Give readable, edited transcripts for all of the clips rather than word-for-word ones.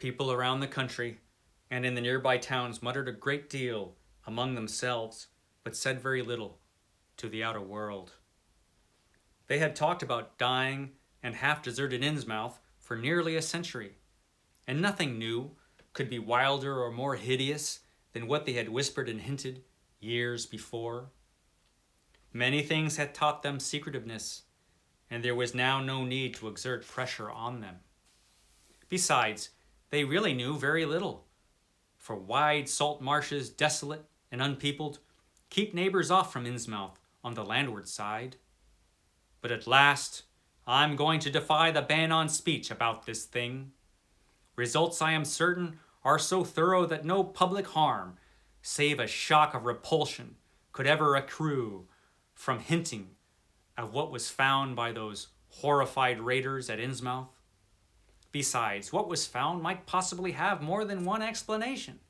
People around the country and in the nearby towns muttered a great deal among themselves, but said very little to the outer world. They had talked about dying and half-deserted Innsmouth for nearly a century, and nothing new could be wilder or more hideous than what they had whispered and hinted years before. Many things had taught them secretiveness, and there was now no need to exert pressure on them. Besides, they really knew very little, for wide salt marshes, desolate and unpeopled, keep neighbors off from Innsmouth on the landward side. But at last, I'm going to defy the ban on speech about this thing. Results, I am certain, are so thorough that no public harm, save a shock of repulsion, could ever accrue from hinting of what was found by those horrified raiders at Innsmouth. Besides, what was found might possibly have more than one explanation.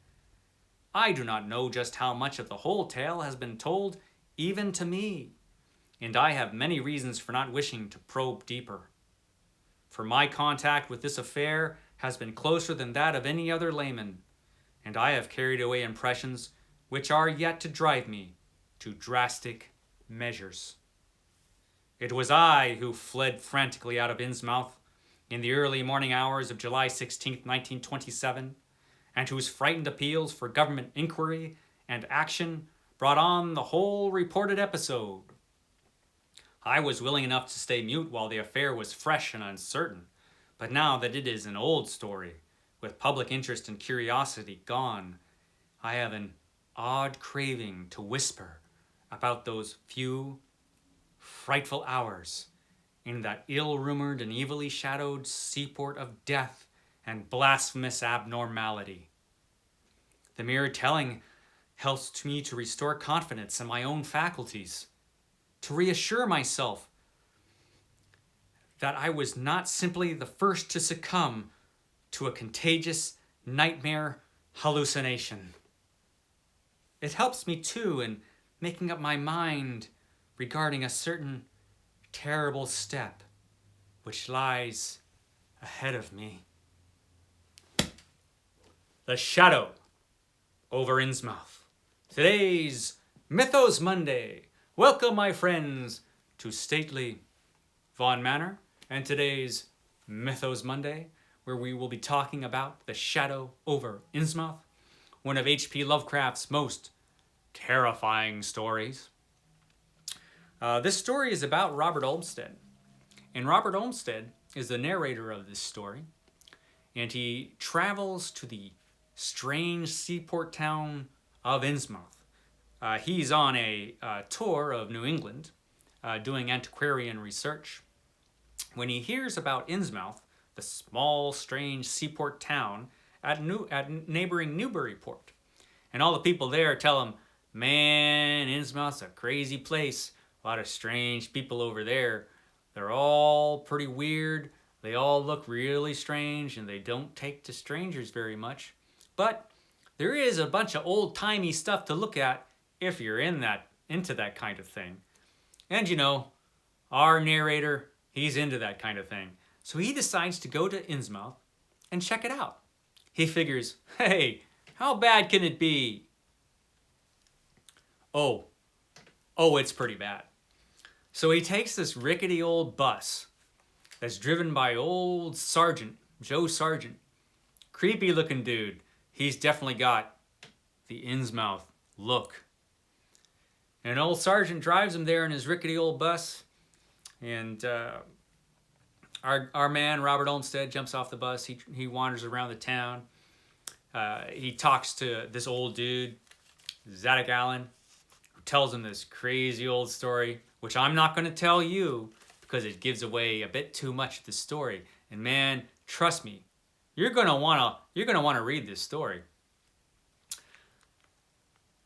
I do not know just how much of the whole tale has been told even to me, and I have many reasons for not wishing to probe deeper. For my contact with this affair has been closer than that of any other layman, and I have carried away impressions which are yet to drive me to drastic measures. It was I who fled frantically out of Innsmouth in the early morning hours of July 16th, 1927, and whose frightened appeals for government inquiry and action brought on the whole reported episode. I was willing enough to stay mute while the affair was fresh and uncertain, but now that it is an old story, with public interest and curiosity gone, I have an odd craving to whisper about those few frightful hours in that ill-rumored and evilly shadowed seaport of death and blasphemous abnormality. The mere telling helps me to restore confidence in my own faculties, to reassure myself that I was not simply the first to succumb to a contagious nightmare hallucination. It helps me too in making up my mind regarding a certain terrible step which lies ahead of me. The shadow over Innsmouth. Today's Mythos Monday. Welcome, my friends, to stately Vaughan Manor, and today's Mythos Monday, where we will be talking about the shadow over Innsmouth, one of H.P. Lovecraft's most terrifying stories. This story is about Robert Olmsted, and Robert Olmsted is the narrator of this story, and he travels to the strange seaport town of Innsmouth. He's on a tour of New England, doing antiquarian research, when he hears about Innsmouth, the small, strange seaport town at neighboring Newburyport. And all the people there tell him, man, Innsmouth's a crazy place. A lot of strange people over there. They're all pretty weird. They all look really strange, and they don't take to strangers very much. But there is a bunch of old-timey stuff to look at if you're into that kind of thing. And you know, our narrator, he's into that kind of thing. So he decides to go to Innsmouth and check it out. He figures, hey, how bad can it be? Oh, it's pretty bad. So he takes this rickety old bus that's driven by old Sergeant, Joe Sargent. Creepy looking dude. He's definitely got the Innsmouth look. And old Sergeant drives him there in his rickety old bus. And our man, Robert Olmsted, jumps off the bus. He wanders around the town. He talks to this old dude, Zadok Allen, who tells him this crazy old story, which I'm not going to tell you because it gives away a bit too much of the story. And man, trust me, you're gonna wanna read this story.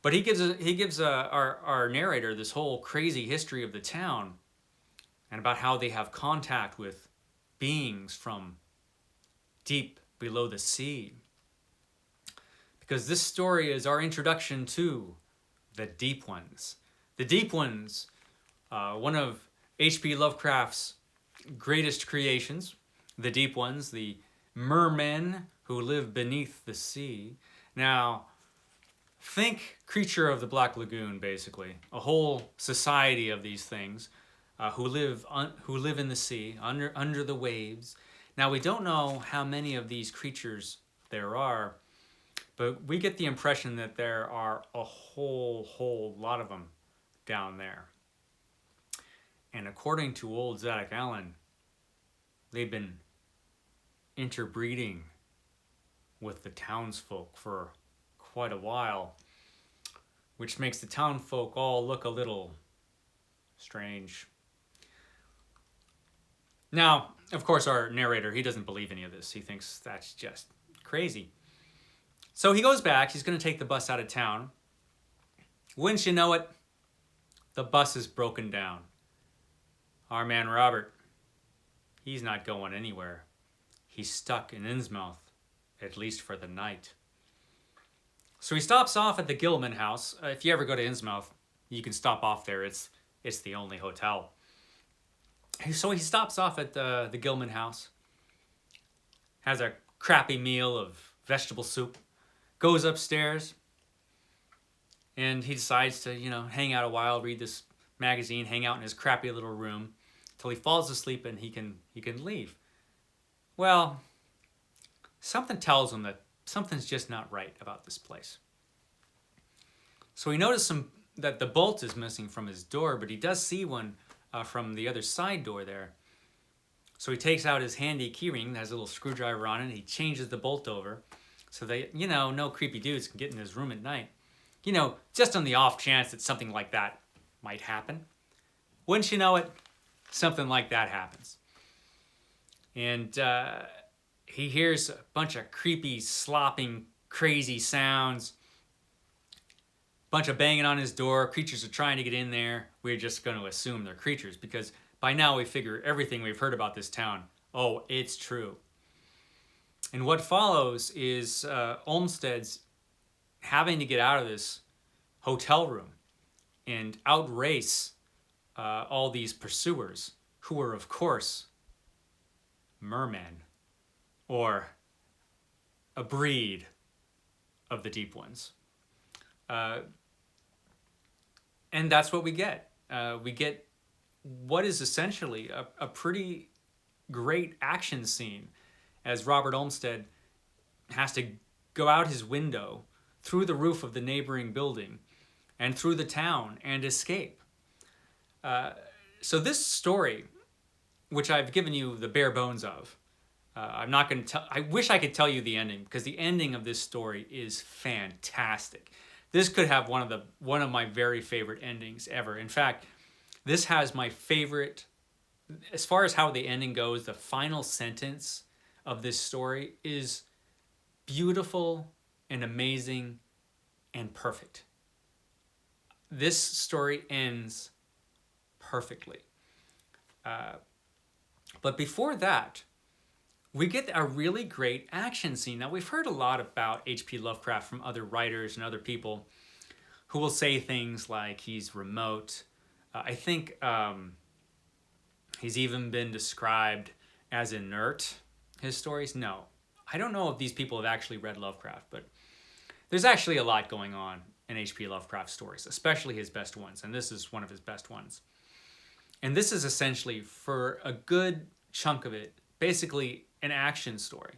But he gives our narrator this whole crazy history of the town and about how they have contact with beings from deep below the sea. Because this story is our introduction to the Deep Ones. The Deep Ones, one of H.P. Lovecraft's greatest creations, the Deep Ones, the mermen who live beneath the sea. Now, think creature of the Black Lagoon, basically. A whole society of these things who live in the sea, under the waves. Now, we don't know how many of these creatures there are, but we get the impression that there are a whole lot of them down there. And according to old Zadok Allen, they've been interbreeding with the townsfolk for quite a while, which makes the townfolk all look a little strange. Now, of course, our narrator, he doesn't believe any of this. He thinks that's just crazy. So he goes back. He's going to take the bus out of town. Wouldn't you know it, the bus is broken down. Our man Robert, he's not going anywhere. He's stuck in Innsmouth, at least for the night. So he stops off at the Gilman house. If you ever go to Innsmouth, you can stop off there. It's the only hotel. So he stops off at the Gilman house, has a crappy meal of vegetable soup, goes upstairs, and he decides to, hang out a while, read this magazine, hang out in his crappy little room till he falls asleep and he can leave. Well, something tells him that something's just not right about this place. So he noticed that the bolt is missing from his door, but he does see one from the other side door there. So he takes out his handy keyring that has a little screwdriver on it, and he changes the bolt over so that, no creepy dudes can get in his room at night. Just on the off chance that something like that might happen. Wouldn't you know it, something like that happens. And he hears a bunch of creepy, slopping, crazy sounds. Bunch of banging on his door. Creatures are trying to get in there. We're just going to assume they're creatures because by now we figure everything we've heard about this town, oh, it's true. And what follows is Olmsted's having to get out of this hotel room and outrace all these pursuers who are, of course, mermen, or a breed of the deep ones. And that's what we get. We get what is essentially a pretty great action scene as Robert Olmsted has to go out his window through the roof of the neighboring building and through the town and escape. So this story, which I've given you the bare bones of, I'm not going to tell. I wish I could tell you the ending because the ending of this story is fantastic. This could have one of my very favorite endings ever. In fact, this has my favorite, as far as how the ending goes, the final sentence of this story is beautiful and amazing and perfect. This story ends perfectly. But before that, we get a really great action scene. Now, we've heard a lot about H.P. Lovecraft from other writers and other people who will say things like he's remote. I think he's even been described as inert, his stories. No, I don't know if these people have actually read Lovecraft, but there's actually a lot going on in H.P. Lovecraft stories, especially his best ones, and this is one of his best ones. And this is essentially, for a good chunk of it, basically an action story,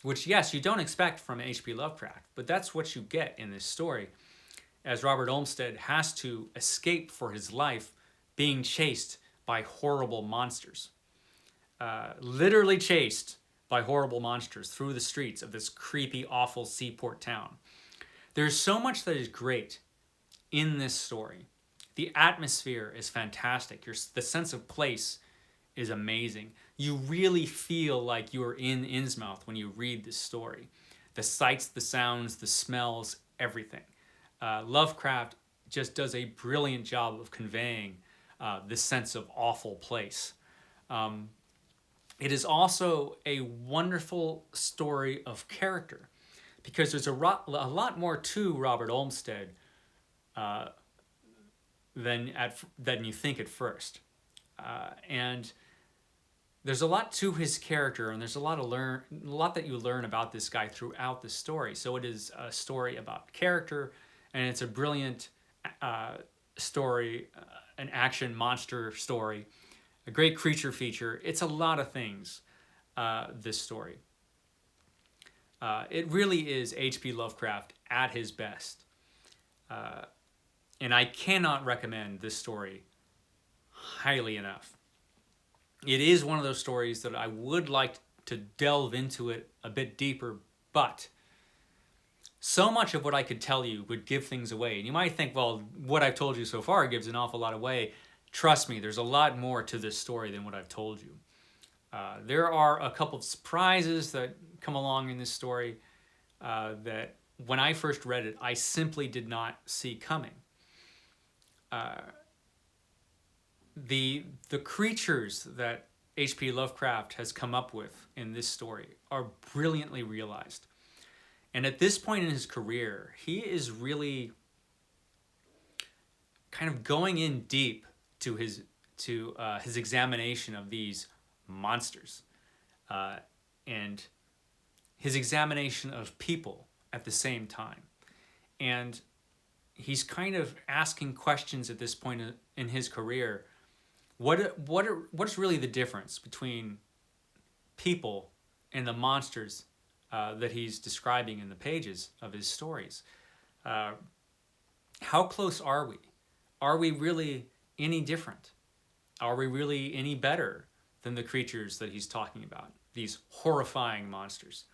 which, yes, you don't expect from H.P. Lovecraft, but that's what you get in this story, as Robert Olmsted has to escape for his life being chased by horrible monsters. Literally chased by horrible monsters through the streets of this creepy, awful seaport town. There's so much that is great in this story. The atmosphere is fantastic. The sense of place is amazing. You really feel like you're in Innsmouth when you read this story. The sights, the sounds, the smells, everything. Lovecraft just does a brilliant job of conveying this sense of awful place. It is also a wonderful story of character because there's a lot more to Robert Olmsted than you think at first. And there's a lot to his character, and there's a lot that you learn about this guy throughout the story. So it is a story about character, and it's a brilliant story, an action monster story, a great creature feature. It's a lot of things. This story. It really is H.P. Lovecraft at his best, and I cannot recommend this story highly enough. It is one of those stories that I would like to delve into it a bit deeper, but so much of what I could tell you would give things away. And you might think, well, what I've told you so far gives an awful lot away. Trust me, there's a lot more to this story than what I've told you. There are a couple of surprises that come along in this story that when I first read it, I simply did not see coming. The creatures that H.P. Lovecraft has come up with in this story are brilliantly realized. And at this point in his career, he is really kind of going in deep to his examination of these monsters, and his examination of people at the same time. And he's kind of asking questions at this point in his career. What's really the difference between people and the monsters that he's describing in the pages of his stories? How close are we? Are we really any different? Are we really any better than the creatures that he's talking about? These horrifying monsters.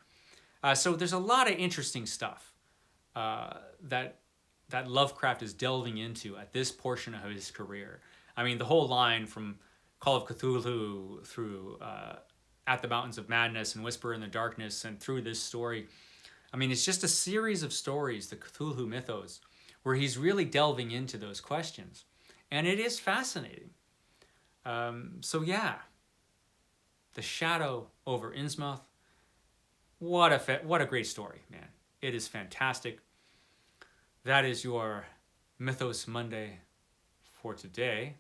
So there's a lot of interesting stuff that Lovecraft is delving into at this portion of his career. I mean, the whole line from Call of Cthulhu through At the Mountains of Madness and Whisper in the Darkness and through this story. I mean, it's just a series of stories, the Cthulhu Mythos, where he's really delving into those questions. And it is fascinating. So yeah, The Shadow over Innsmouth. What a great story, man. It is fantastic. That is your Mythos Monday for today.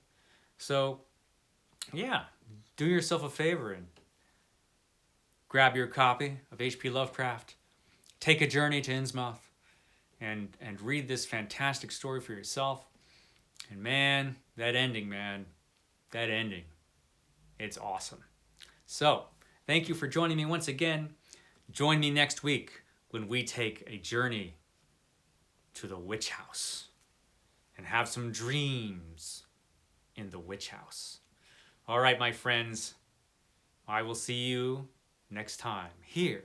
So, yeah, do yourself a favor and grab your copy of H.P. Lovecraft, take a journey to Innsmouth, and read this fantastic story for yourself. And man, that ending, it's awesome. So, thank you for joining me once again. Join me next week when we take a journey to the witch house and have some dreams in the witch house. All right, my friends, I will see you next time here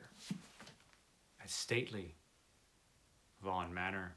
at Stately Vaughan Manor.